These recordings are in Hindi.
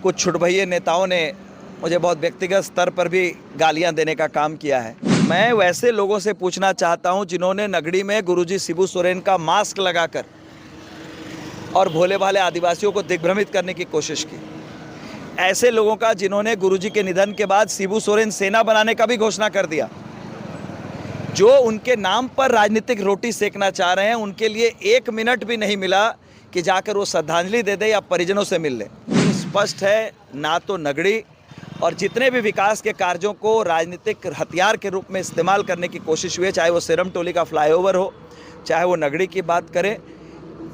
कुछ छुटभइये नेताओं ने मुझे बहुत व्यक्तिगत स्तर पर भी गालियां देने का काम किया है। मैं वैसे लोगों से पूछना चाहता हूं जिन्होंने नगड़ी में गुरुजी शिबू सोरेन का मास्क लगाकर और भोले भाले आदिवासियों को दिग्भ्रमित करने की कोशिश की। ऐसे लोगों का जिन्होंने गुरुजी के निधन के बाद शिबू सोरेन सेना बनाने का भी घोषणा कर दिया, जो उनके नाम पर राजनीतिक रोटी सेकना चाह रहे हैं, उनके लिए 1 मिनट भी नहीं मिला कि जाकर वो श्रद्धांजलि दे दे या परिजनों से मिल ले। स्पष्ट है, ना तो नगड़ी और जितने भी विकास के कार्यों को राजनीतिक हथियार के रूप में इस्तेमाल करने की कोशिश हुई है, चाहे वो सिरम टोली का फ्लाईओवर हो, चाहे वो नगड़ी की बात करें।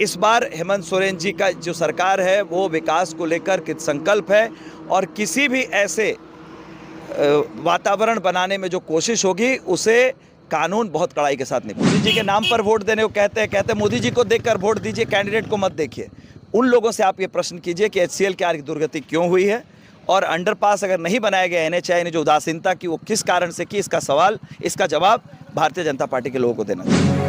इस बार हेमंत सोरेन जी का जो सरकार है वो विकास को लेकर कृत संकल्प है और किसी भी ऐसे वातावरण बनाने में जो कोशिश होगी उसे कानून बहुत कड़ाई के साथ निभाएगा। मोदी जी के नाम पर वोट देने को कहते हैं मोदी जी को देखकर वोट दीजिए, कैंडिडेट को मत देखिए। उन लोगों से आप ये प्रश्न कीजिए कि HCL की आर्थिक दुर्गति क्यों हुई है और अंडरपास अगर नहीं बनाया गया NHAI ने जो उदासीनता की वो किस कारण से की, इसका जवाब भारतीय जनता पार्टी के लोगों को देना चाहिए।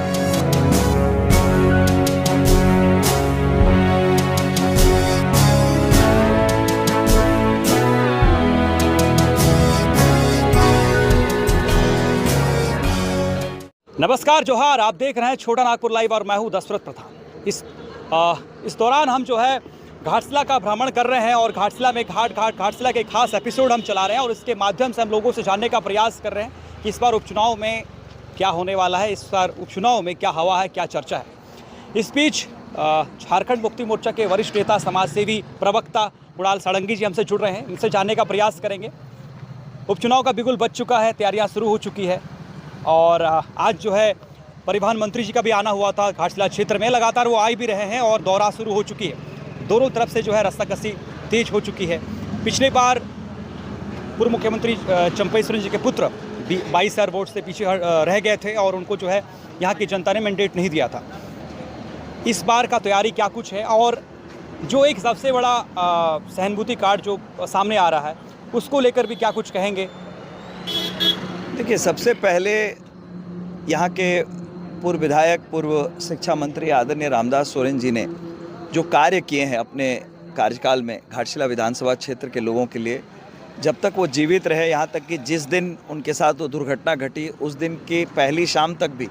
नमस्कार, जोहार। आप देख रहे हैं छोटा नागपुर लाइव और मैं हूं दशरथ प्रधान। इस दौरान हम जो है घाटशिला का भ्रमण कर रहे हैं और घाटशिला में घाटशिला के खास एपिसोड हम चला रहे हैं और इसके माध्यम से हम लोगों से जानने का प्रयास कर रहे हैं कि इस बार उपचुनाव में क्या होने वाला है, इस बार उपचुनाव में क्या हवा है, क्या चर्चा है। इस बीच झारखंड मुक्ति मोर्चा के वरिष्ठ नेता, समाजसेवी, प्रवक्ता कुणाल सारंगी जी हमसे जुड़ रहे हैं। इनसे जानने का प्रयास करेंगे। उपचुनाव का बिगुल बज चुका है, तैयारियाँ शुरू हो चुकी है और आज जो है परिवहन मंत्री जी का भी आना हुआ था घाटशिला क्षेत्र में। लगातार वो आ भी रहे हैं और दौरा शुरू हो चुकी है। दोनों तरफ से जो है रस्साकसी तेज हो चुकी है। पिछले बार पूर्व मुख्यमंत्री चंपई सोरेन जी के पुत्र 22,000 वोट से पीछे रह गए थे और उनको जो है यहाँ की जनता ने मैंडेट नहीं दिया था। इस बार का तैयारी क्या कुछ है और जो एक सबसे बड़ा सहानुभूति कार्ड जो सामने आ रहा है उसको लेकर भी क्या कुछ कहेंगे? देखिए, सबसे पहले यहाँ के पूर्व विधायक, पूर्व शिक्षा मंत्री आदरणीय रामदास सोरेन जी ने जो कार्य किए हैं अपने कार्यकाल में घाटशिला विधानसभा क्षेत्र के लोगों के लिए, जब तक वो जीवित रहे, यहाँ तक कि जिस दिन उनके साथ वो दुर्घटना घटी उस दिन की पहली शाम तक भी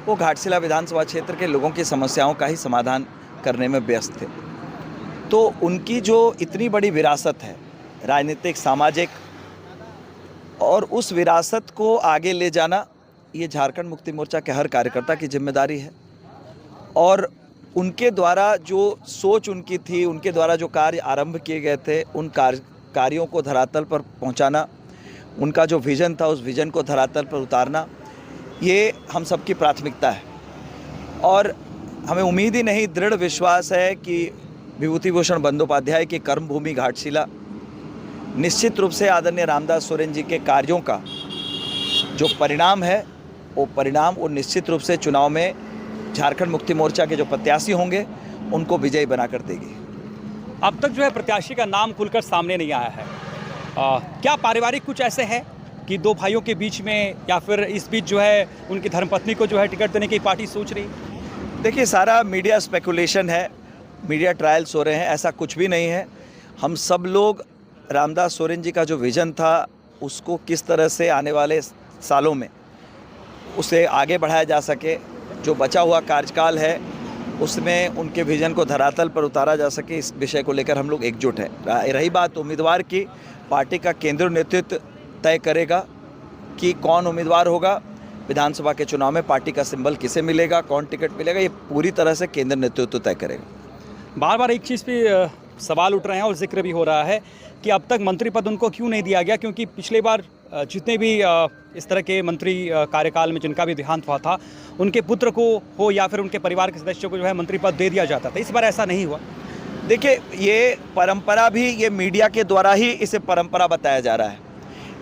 वो घाटशिला विधानसभा क्षेत्र के लोगों की समस्याओं का ही समाधान करने में व्यस्त थे। तो उनकी जो इतनी बड़ी विरासत है राजनीतिक, सामाजिक, और उस विरासत को आगे ले जाना ये झारखंड मुक्ति मोर्चा के हर कार्यकर्ता की जिम्मेदारी है। और उनके द्वारा जो सोच उनकी थी, उनके द्वारा जो कार्य आरंभ किए गए थे, उन कार्यों को धरातल पर पहुंचाना, उनका जो विज़न था उस विज़न को धरातल पर उतारना, ये हम सबकी प्राथमिकता है। और हमें उम्मीद ही नहीं, दृढ़ विश्वास है कि विभूति भूषण बंदोपाध्याय की कर्मभूमि घाटशिला निश्चित रूप से आदरणीय रामदास सोरेन जी के कार्यों का जो परिणाम है वो निश्चित रूप से चुनाव में झारखंड मुक्ति मोर्चा के जो प्रत्याशी होंगे उनको विजयी बनाकर देगी। अब तक जो है प्रत्याशी का नाम खुलकर सामने नहीं आया है। क्या पारिवारिक कुछ ऐसे है कि दो भाइयों के बीच में या फिर इस बीच जो है उनकी धर्मपत्नी को जो है टिकट देने की पार्टी सोच रही? देखिए, सारा मीडिया स्पेकुलेशन है, मीडिया ट्रायल्स हो रहे हैं, ऐसा कुछ भी नहीं है। हम सब लोग रामदास सोरेन जी का जो विज़न था उसको किस तरह से आने वाले सालों में उसे आगे बढ़ाया जा सके, जो बचा हुआ कार्यकाल है उसमें उनके विज़न को धरातल पर उतारा जा सके, इस विषय को लेकर हम लोग एकजुट हैं। रही बात उम्मीदवार की, पार्टी का केंद्रीय नेतृत्व तय करेगा कि कौन उम्मीदवार होगा। विधानसभा के चुनाव में पार्टी का सिंबल किसे मिलेगा, कौन टिकट मिलेगा, ये पूरी तरह से केंद्रीय नेतृत्व तय करेगा। बार बार एक चीज़ पे सवाल उठ रहे हैं और जिक्र भी हो रहा है कि अब तक मंत्री पद उनको क्यों नहीं दिया गया, क्योंकि पिछले बार जितने भी इस तरह के मंत्री कार्यकाल में जिनका भी देहांत हुआ था उनके पुत्र को हो या फिर उनके परिवार के सदस्यों को जो है मंत्री पद दे दिया जाता था। इस बार ऐसा नहीं हुआ। देखिए, ये परंपरा भी ये मीडिया के द्वारा ही इसे परंपरा बताया जा रहा है।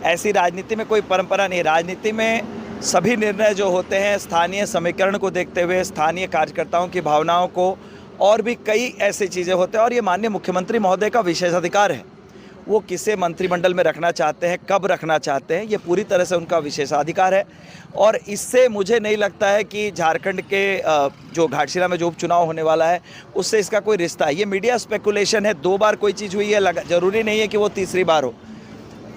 ऐसी राजनीति में कोई परंपरा नहीं। राजनीति में सभी निर्णय जो होते हैं स्थानीय समीकरण को देखते हुए, स्थानीय कार्यकर्ताओं की भावनाओं को, और भी कई ऐसी चीज़ें होते हैं और ये माननीय मुख्यमंत्री महोदय का विशेषाधिकार है। वो किसे मंत्रिमंडल में रखना चाहते हैं, कब रखना चाहते हैं, ये पूरी तरह से उनका विशेषाधिकार है। और इससे मुझे नहीं लगता है कि झारखंड के जो घाटशिला में जो उपचुनाव होने वाला है उससे इसका कोई रिश्ता है। ये मीडिया स्पेकुलेशन है, 2 बार कोई चीज़ हुई है, ज़रूरी नहीं है कि वो तीसरी बार हो।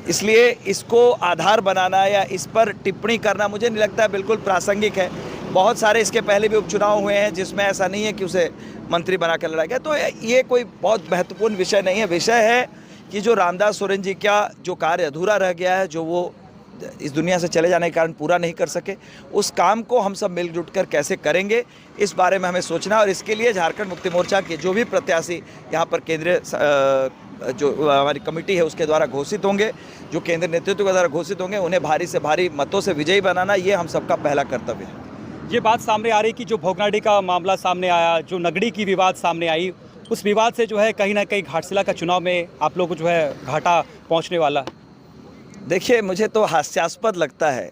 इसलिए इसको आधार बनाना या इस पर टिप्पणी करना मुझे नहीं लगता है बिल्कुल प्रासंगिक है। बहुत सारे इसके पहले भी उपचुनाव हुए हैं जिसमें ऐसा नहीं है कि उसे मंत्री बना कर लड़ा गया। तो ये कोई बहुत महत्वपूर्ण विषय नहीं है। विषय है कि जो रामदास सोरेन जी का जो कार्य अधूरा रह गया है, जो वो इस दुनिया से चले जाने के कारण पूरा नहीं कर सके, उस काम को हम सब मिलजुल कर कैसे करेंगे, इस बारे में हमें सोचना। और इसके लिए झारखंड मुक्ति मोर्चा के जो भी प्रत्याशी यहाँ पर केंद्रीय जो हमारी कमेटी है उसके द्वारा घोषित होंगे, जो केंद्रीय नेतृत्व के द्वारा घोषित होंगे, उन्हें भारी से भारी मतों से विजयी बनाना, ये हम सबका पहला कर्तव्य है। ये बात सामने आ रही कि जो भोगनाडीह का मामला सामने आया, जो नगड़ी की विवाद सामने आई, उस विवाद से जो है कहीं ना कहीं घाटशिला का चुनाव में आप लोगों को जो है घाटा पहुंचने वाला। देखिए, मुझे तो हास्यास्पद लगता है।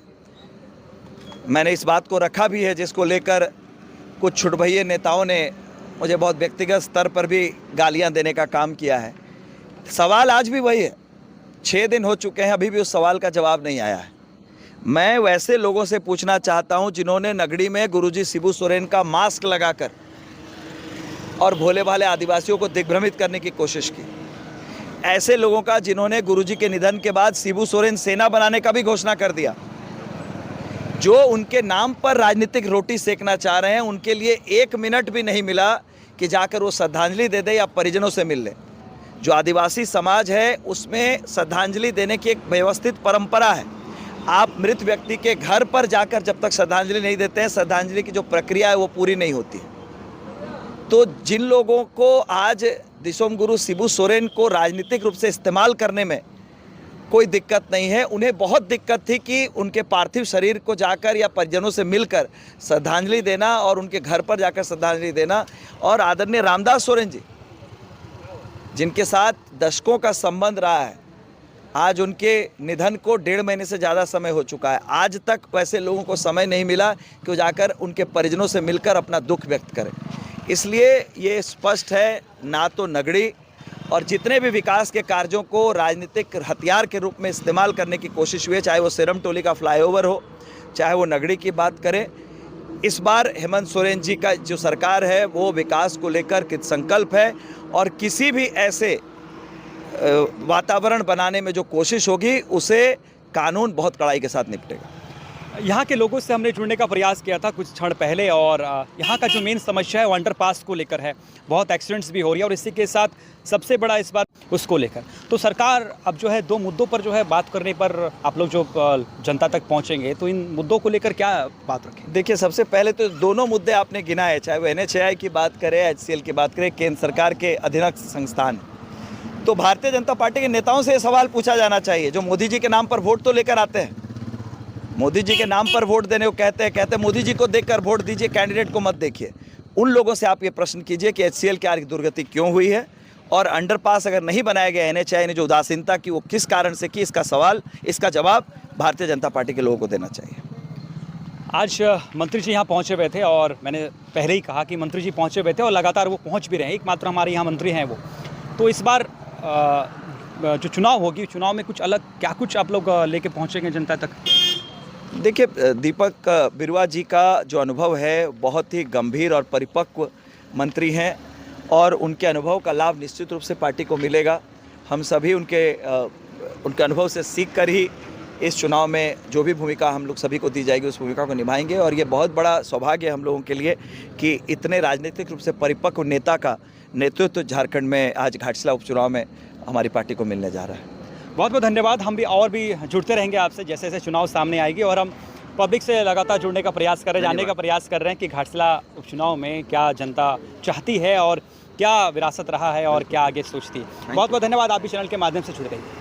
मैंने इस बात को रखा भी है, जिसको लेकर कुछ छुटभइये नेताओं ने मुझे बहुत व्यक्तिगत स्तर पर भी गालियां देने का काम किया है। सवाल आज भी वही है, 6 दिन हो चुके हैं, अभी भी उस सवाल का जवाब नहीं आया है। मैं वैसे लोगों से पूछना चाहता हूं जिन्होंने नगड़ी में गुरुजी शिबू सोरेन का मास्क लगाकर और भोले भाले आदिवासियों को दिग्भ्रमित करने की कोशिश की। ऐसे लोगों का जिन्होंने गुरुजी के निधन के बाद शिबू सोरेन सेना बनाने का भी घोषणा कर दिया। जो उनके नाम पर राजनीतिक रोटी सेकना चाह रहे हैं, उनके लिए 1 मिनट भी नहीं मिला कि जाकर वो श्रद्धांजलि दे दे या परिजनों से मिल ले। जो आदिवासी समाज है उसमें श्रद्धांजलि देने की एक व्यवस्थित परंपरा है। आप मृत व्यक्ति के घर पर जाकर जब तक श्रद्धांजलि नहीं देते हैं, श्रद्धांजलि की जो प्रक्रिया है वो पूरी नहीं होती। तो जिन लोगों को आज दिसोम गुरु शिबू सोरेन को राजनीतिक रूप से इस्तेमाल करने में कोई दिक्कत नहीं है, उन्हें बहुत दिक्कत थी कि उनके पार्थिव शरीर को जाकर या परिजनों से मिलकर श्रद्धांजलि देना और उनके घर पर जाकर श्रद्धांजलि देना। और आदरणीय रामदास सोरेन जी, जिनके साथ दशकों का संबंध रहा है, आज उनके निधन को 1.5 महीने से ज़्यादा समय हो चुका है। आज तक वैसे लोगों को समय नहीं मिला कि वो जाकर उनके परिजनों से मिलकर अपना दुख व्यक्त करें। इसलिए ये स्पष्ट है, ना तो नगड़ी और जितने भी विकास के कार्यों को राजनीतिक हथियार के रूप में इस्तेमाल करने की कोशिश हुई है, चाहे वो सेरम टोली का फ्लाईओवर हो, चाहे वो नगड़ी की बात करें, इस बार हेमंत सोरेन जी का जो सरकार है वो विकास को लेकर कृत संकल्प है। और किसी भी ऐसे वातावरण बनाने में जो कोशिश होगी उसे कानून बहुत कड़ाई के साथ निपटेगा। यहाँ के लोगों से हमने जुड़ने का प्रयास किया था कुछ क्षण पहले, और यहाँ का जो मेन समस्या है वो अंडरपास को लेकर है। बहुत एक्सीडेंट्स भी हो रही है और इसी के साथ सबसे बड़ा इस बार उसको लेकर तो सरकार अब जो है 2 मुद्दों पर जो है बात करने पर आप लोग जो जनता तक पहुँचेंगे, तो इन मुद्दों को लेकर क्या बात रखें? देखिए, सबसे पहले तो दोनों मुद्दे आपने गिनाए, चाहे वो NHAI की बात करें, HCL की बात करें, केंद्र सरकार के अधीनस्थ संस्थान। तो भारतीय जनता पार्टी के नेताओं से ये सवाल पूछा जाना चाहिए, जो मोदी जी के नाम पर वोट तो लेकर आते हैं, मोदी जी के नाम पर वोट देने को कहते हैं मोदी जी को देखकर वोट दीजिए, कैंडिडेट को मत देखिए। उन लोगों से आप ये प्रश्न कीजिए कि HCL की आर्थिक दुर्गति क्यों हुई है, और अंडरपास अगर नहीं बनाया गया, NHAI ने जो उदासीनता की वो किस कारण से की, इसका जवाब भारतीय जनता पार्टी के लोगों को देना चाहिए। आज मंत्री जी यहाँ पहुँचे हुए थे और मैंने पहले ही कहा कि मंत्री जी पहुँचे हुए थे और लगातार वो पहुँच भी रहे हैं। एकमात्र हमारे यहाँ मंत्री हैं वो। तो इस बार जो चुनाव होगी, चुनाव में कुछ अलग क्या कुछ आप लोग लेके पहुँचेंगे जनता तक? देखिए, दीपक बिरुआ जी का जो अनुभव है बहुत ही गंभीर और परिपक्व मंत्री हैं, और उनके अनुभव का लाभ निश्चित रूप से पार्टी को मिलेगा। हम सभी उनके अनुभव से सीख कर ही इस चुनाव में जो भी भूमिका हम लोग सभी को दी जाएगी उस भूमिका को निभाएंगे। और ये बहुत बड़ा सौभाग्य है हम लोगों के लिए कि इतने राजनीतिक रूप से परिपक्व नेता का नेतृत्व झारखंड में आज घाटशिला उपचुनाव में हमारी पार्टी को मिलने जा रहा है। बहुत बहुत धन्यवाद। हम भी और भी जुड़ते रहेंगे आपसे जैसे जैसे चुनाव सामने आएगी, और हम पब्लिक से लगातार जुड़ने का प्रयास कर रहे हैं, जानने का प्रयास कर रहे हैं कि घाटशिला उपचुनाव में क्या जनता चाहती है और क्या विरासत रहा है और क्या आगे सोचती है। बहुत बहुत धन्यवाद। आप भी चैनल के माध्यम से जुड़ रही हैं।